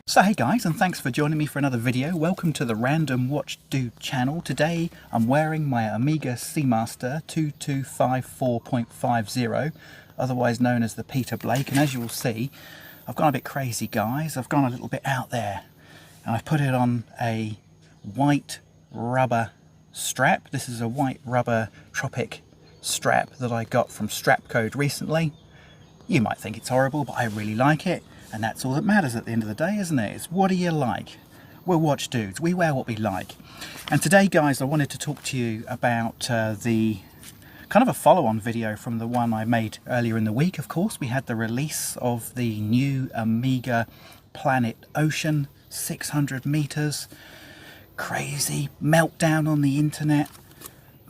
So hey guys, and thanks for joining me for another video. Welcome to the Random Watch Dude channel. Today I'm wearing my Omega Seamaster 2254.50, otherwise known as the Peter Blake, and as you will see, I've gone a bit crazy guys. I've gone a little bit out there and I've put it on a white rubber strap. This is a white rubber Tropic strap that I got from Strapcode recently. You might think it's horrible, but I really like it. And that's all that matters at the end of the day, isn't it? It's what do you like? We're watch dudes. We wear what we like. And today, guys, I wanted to talk to you about the kind of a follow-on video from the one I made earlier in the week. Of course, we had the release of the new Omega Planet Ocean 600 meters. Crazy meltdown on the internet.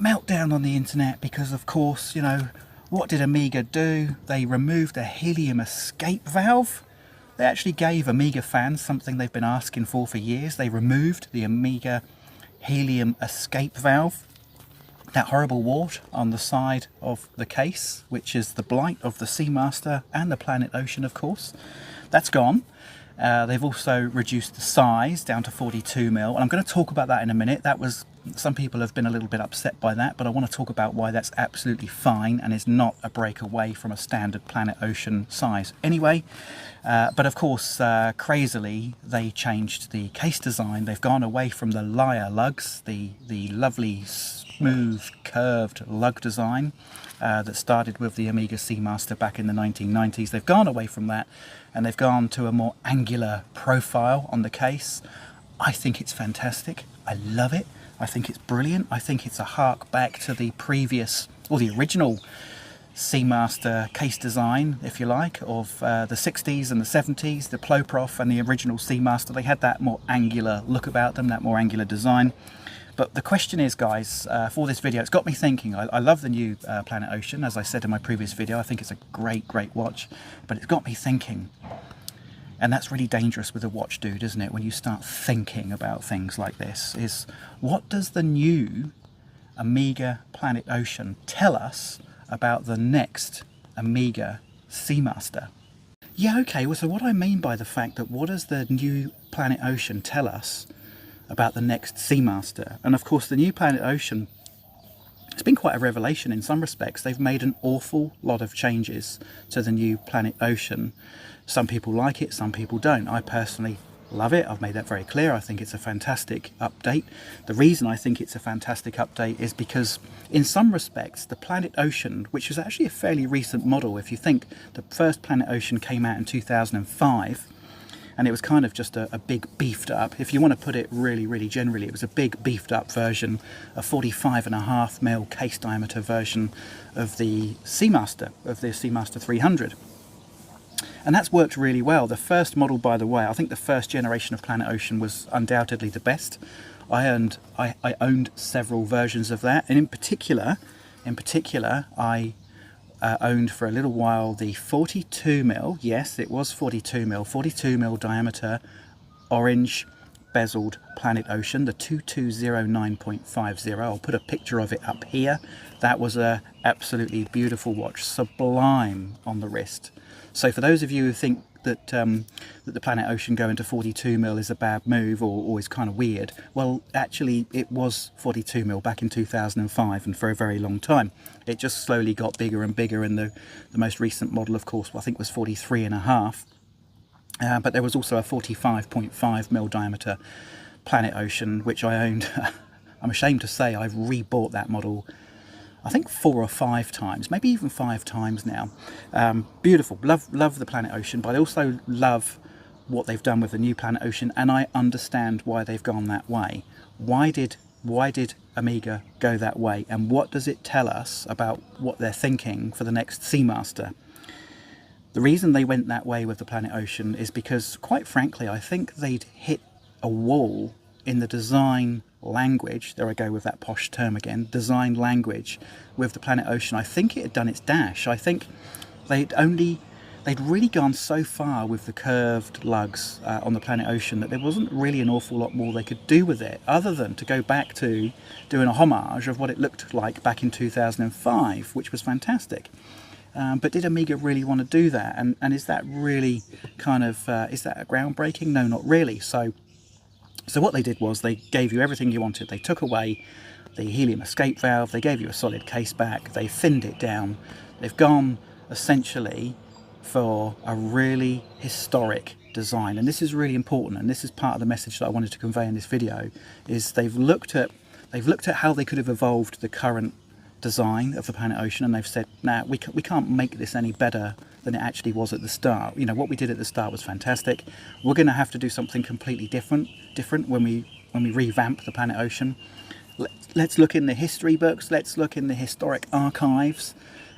Meltdown on the internet because, of course, you know, what did Omega do? They removed a helium escape valve. They actually gave Omega fans something they've been asking for years. They removed the Omega helium escape valve. That horrible wart on the side of the case, which is the blight of the Seamaster and the Planet Ocean, of course. That's gone. They've also reduced the size down to 42mm, and I'm going to talk about that in a minute. Some people have been a little bit upset by that, but I want to talk about why that's absolutely fine and is not a break away from a standard Planet Ocean size. Anyway, but of course, crazily, they changed the case design. They've gone away from the lyre lugs, the lovely, smooth, curved lug design that started with the Omega Seamaster back in the 1990s. They've gone away from that and they've gone to a more angular profile on the case. I think it's fantastic. I love it. I think it's brilliant. I think it's a hark back to the previous, or the original Seamaster case design, if you like, of the 60s and the 70s, the Ploprof and the original Seamaster. They had that more angular look about them, that more angular design. But the question is, guys, for this video, it's got me thinking. I love the new Planet Ocean, as I said in my previous video. I think it's a great watch, but it's got me thinking. And that's really dangerous with a watch dude, isn't it? When you start thinking about things like this, is what does the new Omega Planet Ocean tell us about the next Omega Seamaster? Yeah, okay, well, so what I mean by the fact that what does the new Planet Ocean tell us about the next Seamaster? And of course, the new Planet Ocean, it's been quite a revelation in some respects. They've made an awful lot of changes to the new Planet Ocean. Some people like it, some people don't. I personally love it. I've made that very clear. I think it's a fantastic update. The reason I think it's a fantastic update is because in some respects, the Planet Ocean, which was actually a fairly recent model, if you think the first Planet Ocean came out in 2005, and it was kind of just a big beefed up, if you want to put it really generally, it was a big beefed up version, a 45.5mm case diameter version of the Seamaster, of the Seamaster 300. And that's worked really well. The first model, by the way, I think the first generation of Planet Ocean was undoubtedly the best. I owned several versions of that, and in particular, I owned for a little while the 42mm, yes, it was 42mm diameter orange bezeled Planet Ocean, the 2209.50. I'll put a picture of it up here. That was a absolutely beautiful watch, sublime on the wrist. So for those of you who think that that the Planet Ocean going to 42mm is a bad move or is kind of weird, well, actually it was 42mm back in 2005 and for a very long time. It just slowly got bigger and bigger, and the most recent model, of course, I think was 43.5. But there was also a 45.5mm diameter Planet Ocean, which I owned. I'm ashamed to say I've rebought that model, I think 4 or 5 times, maybe even 5 times now. Beautiful, love the Planet Ocean, but I also love what they've done with the new Planet Ocean, and I understand why they've gone that way. Why did Omega go that way, and what does it tell us about what they're thinking for the next Seamaster? The reason they went that way with the Planet Ocean is because, quite frankly, I think they'd hit a wall in the design language. There I go with that posh term again, design language with the Planet Ocean. I think it had done its dash. I think they'd really gone so far with the curved lugs on the Planet Ocean that there wasn't really an awful lot more they could do with it, other than to go back to doing a homage of what it looked like back in 2005, which was fantastic. But did Omega really want to do that? And is that really kind of, is that groundbreaking? No, not really. So what they did was they gave you everything you wanted. They took away the helium escape valve, they gave you a solid case back, they thinned it down. They've gone essentially for a really historic design, and this is really important, and this is part of the message that I wanted to convey in this video, is they've looked at how they could have evolved the current design of the Planet Ocean, and they've said, nah, we can't make this any better than it actually was at the start. You know, what we did at the start was fantastic. We're going to have to do something completely different when we revamp the Planet Ocean. Let's look in the history books, let's look in the historic archives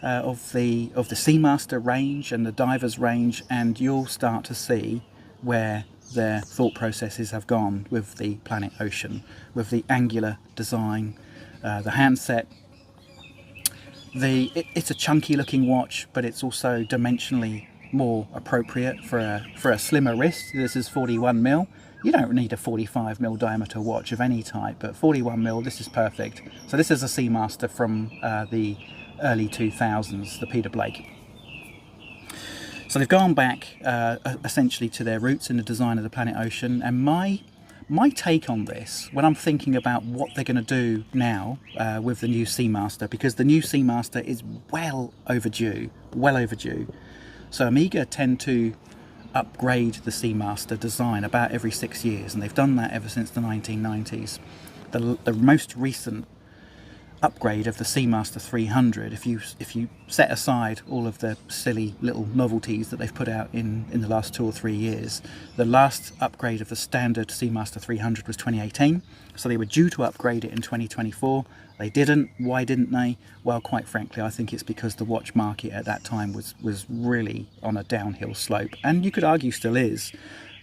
of the Seamaster range and the Divers range, and you'll start to see where their thought processes have gone with the Planet Ocean, with the angular design, the handset. It's a chunky looking watch, but it's also dimensionally more appropriate for a slimmer wrist. This is 41mm. You don't need a 45mm diameter watch of any type, but 41mm, this is perfect. So this is a Seamaster from the early 2000s, the Peter Blake. So they've gone back essentially to their roots in the design of the Planet Ocean, and my take on this, when I'm thinking about what they're going to do now with the new Seamaster, because the new Seamaster is well overdue. So Omega tend to upgrade the Seamaster design about every 6 years, and they've done that ever since the 1990s. The most recent upgrade of the Seamaster 300, if you set aside all of the silly little novelties that they've put out in the last 2 or 3 years, the last upgrade of the standard Seamaster 300 was 2018, so they were due to upgrade it in 2024. They didn't. Why didn't they? Well, quite frankly, I think it's because the watch market at that time was really on a downhill slope, and you could argue still is,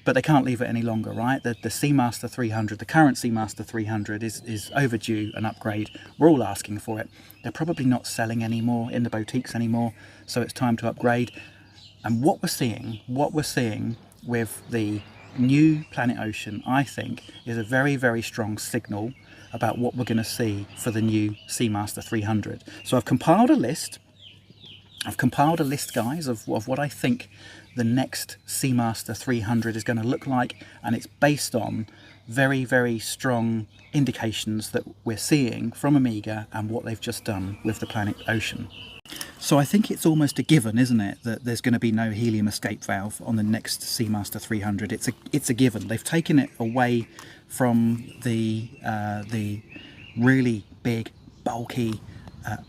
but they can't leave it any longer, right? The Seamaster 300, the current Seamaster 300 is overdue an upgrade. We're all asking for it. They're probably not selling anymore in the boutiques anymore, so it's time to upgrade. And what we're seeing with the new Planet Ocean, I think, is a very, very strong signal about what we're going to see for the new Seamaster 300. So I've compiled a list, guys, of what I think the next Seamaster 300 is going to look like, and it's based on very, very strong indications that we're seeing from Omega and what they've just done with the Planet Ocean. So I think it's almost a given, isn't it, that there's going to be no helium escape valve on the next Seamaster 300. It's a given. They've taken it away from the really big, bulky,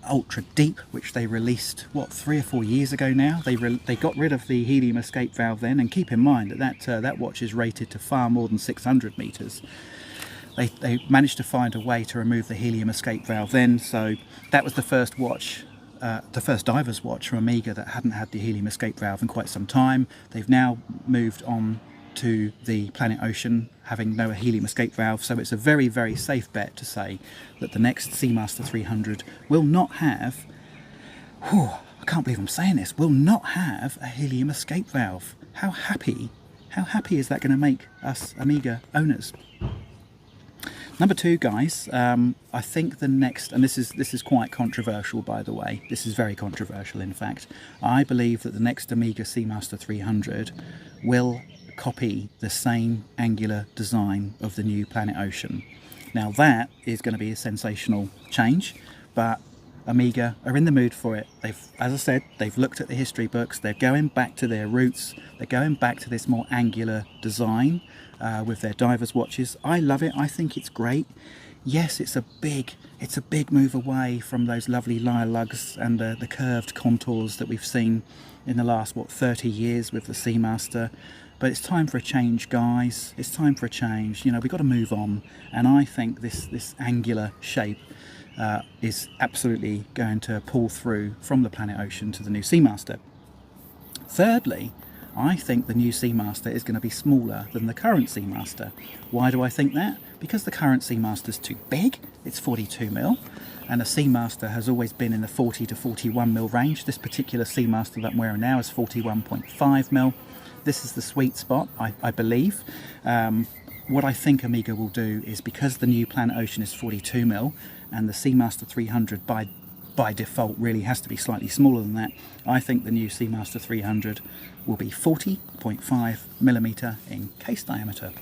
ultra deep, which they released 3 or 4 years ago now. They got rid of the helium escape valve then, and keep in mind that watch is rated to far more than 600 meters. They managed to find a way to remove the helium escape valve then, so that was the first watch, the first diver's watch from Omega that hadn't had the helium escape valve in quite some time. They've now moved on to the Planet Ocean having no helium escape valve, so it's a very, very safe bet to say that the next Seamaster 300 will not have, I can't believe I'm saying this, will not have a helium escape valve. How happy is that going to make us Omega owners? Number 2, guys, I think the next, and this is quite controversial, by the way, this is very controversial in fact, I believe that the next Omega Seamaster 300 will copy the same angular design of the new Planet Ocean. Now that is going to be a sensational change, but Omega are in the mood for it. As I said, they've looked at the history books, they're going back to their roots, they're going back to this more angular design with their divers watches. I love it, I think it's great. Yes, it's a big move away from those lovely lyre lugs and the curved contours that we've seen in the last 30 years with the Seamaster. But it's time for a change, guys. It's time for a change. You know, we've got to move on. And I think this angular shape is absolutely going to pull through from the Planet Ocean to the new Seamaster. Thirdly, I think the new Seamaster is going to be smaller than the current Seamaster. Why do I think that? Because the current Seamaster is too big. It's 42mm. And the Seamaster has always been in the 40 to 41mm range. This particular Seamaster that I'm wearing now is 41.5mm. This is the sweet spot, I believe. What I think Omega will do is, because the new Planet Ocean is 42mm and the Seamaster 300 by by default really has to be slightly smaller than that. I think the new Seamaster 300 will be 40.5mm in case diameter.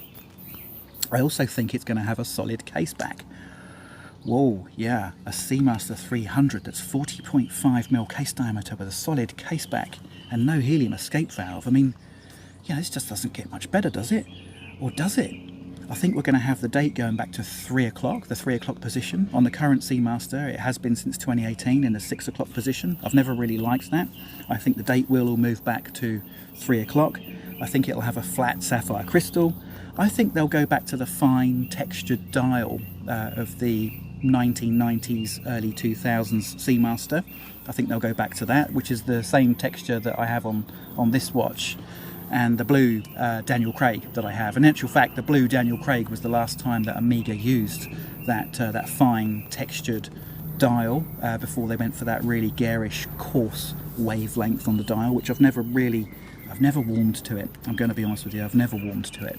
I also think it's going to have a solid case back. Whoa, yeah, a Seamaster 300 that's 40.5mm case diameter with a solid case back and no helium escape valve. I mean, yeah, this just doesn't get much better, does it? Or does it? I think we're going to have the date going back to 3 o'clock, the 3 o'clock position. On the current Seamaster, it has been since 2018 in the 6 o'clock position. I've never really liked that. I think the date will all move back to 3 o'clock. I think it'll have a flat sapphire crystal. I think they'll go back to the fine textured dial of the 1990s, early 2000s Seamaster. I think they'll go back to that, which is the same texture that I have on this watch, and the blue Daniel Craig that I have. In actual fact, the blue Daniel Craig was the last time that Omega used that fine textured dial before they went for that really garish, coarse wavelength on the dial, which I've never warmed to it. I'm going to be honest with you, I've never warmed to it.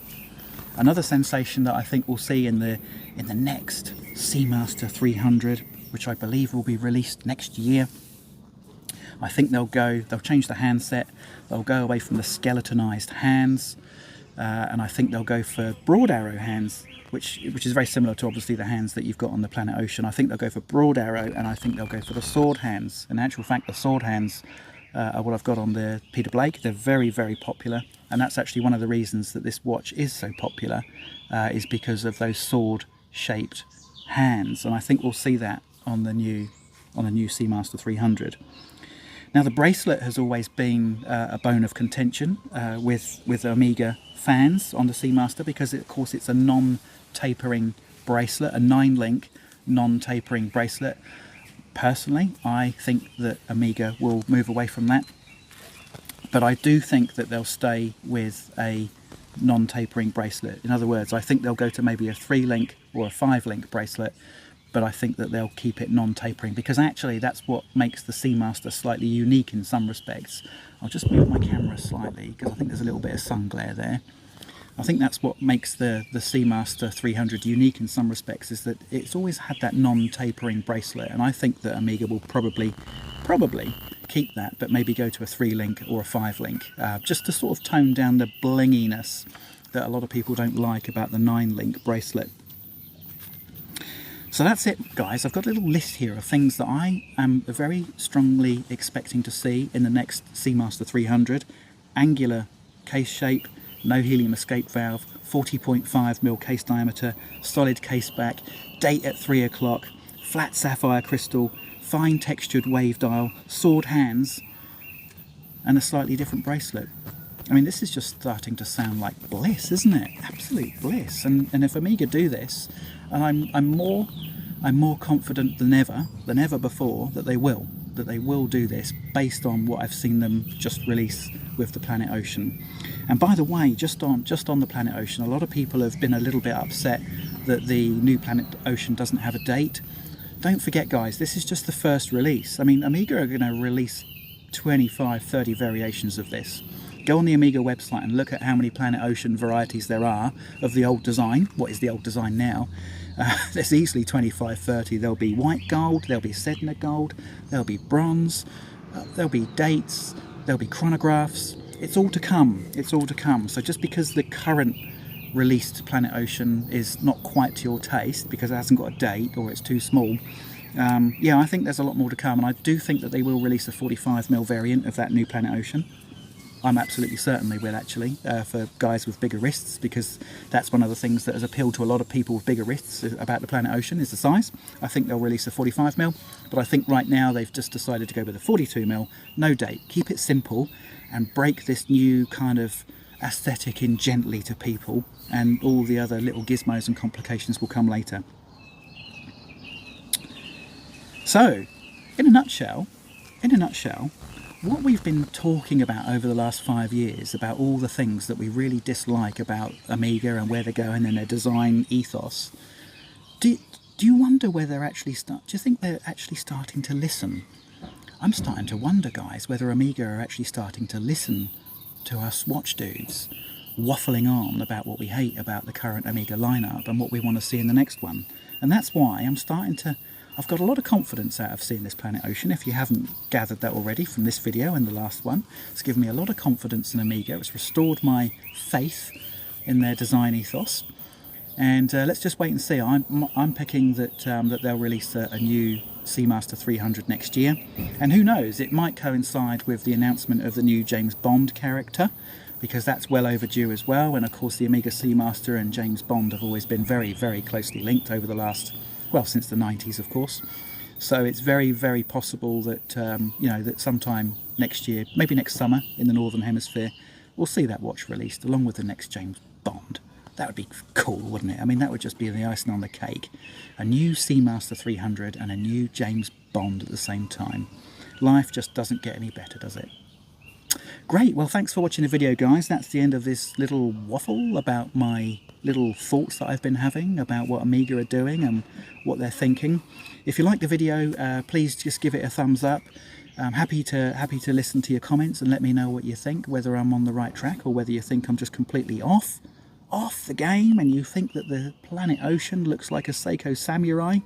Another sensation that I think we'll see in the next Seamaster 300, which I believe will be released next year, I think they'll change the handset, they'll go away from the skeletonized hands, and I think they'll go for broad arrow hands, which is very similar to obviously the hands that you've got on the Planet Ocean. I think they'll go for broad arrow, and I think they'll go for the sword hands. In actual fact, the sword hands are what I've got on the Peter Blake. They're very, very popular, and that's actually one of the reasons that this watch is so popular, is because of those sword-shaped hands, and I think we'll see that on the new Seamaster 300. Now, the bracelet has always been a bone of contention with Omega fans on the Seamaster, because of course it's a non-tapering bracelet, a 9-link non-tapering bracelet. Personally, I think that Omega will move away from that, but I do think that they'll stay with a non-tapering bracelet. In other words, I think they'll go to maybe a 3-link or a 5-link bracelet, but I think that they'll keep it non-tapering, because actually that's what makes the Seamaster slightly unique in some respects. I'll just move my camera slightly because I think there's a little bit of sun glare there. I think that's what makes the Seamaster 300 unique in some respects, is that it's always had that non-tapering bracelet, and I think that Omega will probably keep that, but maybe go to a 3-link or a 5-link, just to sort of tone down the blinginess that a lot of people don't like about the 9-link bracelet. So that's it, guys. I've got a little list here of things that I am very strongly expecting to see in the next Seamaster 300. Angular case shape, no helium escape valve, 40.5mm case diameter, solid case back, date at 3 o'clock, flat sapphire crystal, fine textured wave dial, sword hands, and a slightly different bracelet. I mean, this is just starting to sound like bliss, isn't it? Absolute bliss. And if Omega do this, and I'm more confident than ever before that they will do this, based on what I've seen them just release with the Planet Ocean. And by the way, just on the Planet Ocean, a lot of people have been a little bit upset that the new Planet Ocean doesn't have a date. Don't forget, guys, this is just the first release. I mean, Omega are going to release 25-30 variations of this. Go on the Omega website and look at how many Planet Ocean varieties there are of the old design. What is the old design now? There's easily 25-30. There'll be white gold, there'll be Sedna gold, there'll be bronze, there'll be dates, there'll be chronographs. It's all to come. It's all to come. So just because the current released Planet Ocean is not quite to your taste, because it hasn't got a date or it's too small, yeah, I think there's a lot more to come, and I do think that they will release a 45mm variant of that new Planet Ocean. I'm absolutely certain they will, actually, for guys with bigger wrists, because that's one of the things that has appealed to a lot of people with bigger wrists about the Planet Ocean, is the size. I think they'll release a 45mm, but I think right now they've just decided to go with a 42mm, no date. Keep it simple and break this new kind of aesthetic in gently to people, and all the other little gizmos and complications will come later. So, in a nutshell, what we've been talking about over the last 5 years, about all the things that we really dislike about Omega and where they're going and their design ethos, do you wonder where they're actually do you think they're actually starting to listen? I'm starting to wonder, guys, whether Omega are actually starting to listen to us watch dudes waffling on about what we hate about the current Omega lineup and what we want to see in the next one. And that's why I'm starting to I've got a lot of confidence out of seeing this Planet Ocean, if you haven't gathered that already from this video and the last one. It's given me a lot of confidence in Omega. It's restored my faith in their design ethos. And let's just wait and see. I'm picking that that they'll release a new Seamaster 300 next year. And who knows, it might coincide with the announcement of the new James Bond character, because that's well overdue as well. And of course the Omega Seamaster and James Bond have always been very, very closely linked over the last, well, since the 90s, of course. So it's very, very possible that, you know, that sometime next year, maybe next summer in the Northern Hemisphere, we'll see that watch released along with the next James Bond. That would be cool, wouldn't it? I mean, that would just be the icing on the cake. A new Seamaster 300 and a new James Bond at the same time. Life just doesn't get any better, does it? Great, well, thanks for watching the video, guys. That's the end of this little waffle about my little thoughts that I've been having about what Omega are doing and what they're thinking. If you like the video, please just give it a thumbs up. I'm happy to listen to your comments and let me know what you think, whether I'm on the right track or whether you think I'm just completely off the game and you think that the Planet Ocean looks like a Seiko Samurai,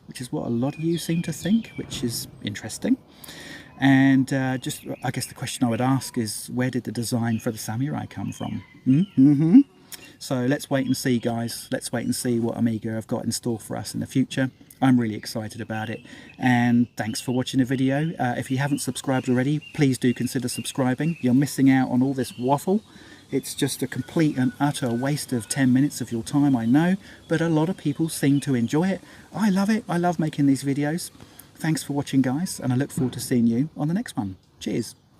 which is what a lot of you seem to think, which is interesting. And just, I guess the question I would ask is, where did the design for the Samurai come from? So let's wait and see, guys. Let's wait and see what Omega have got in store for us in the future. I'm really excited about it. And thanks for watching the video. If you haven't subscribed already, please do consider subscribing. You're missing out on all this waffle. It's just a complete and utter waste of 10 minutes of your time, I know, but a lot of people seem to enjoy it. I love it. I love making these videos. Thanks for watching, guys, and I look forward to seeing you on the next one. Cheers.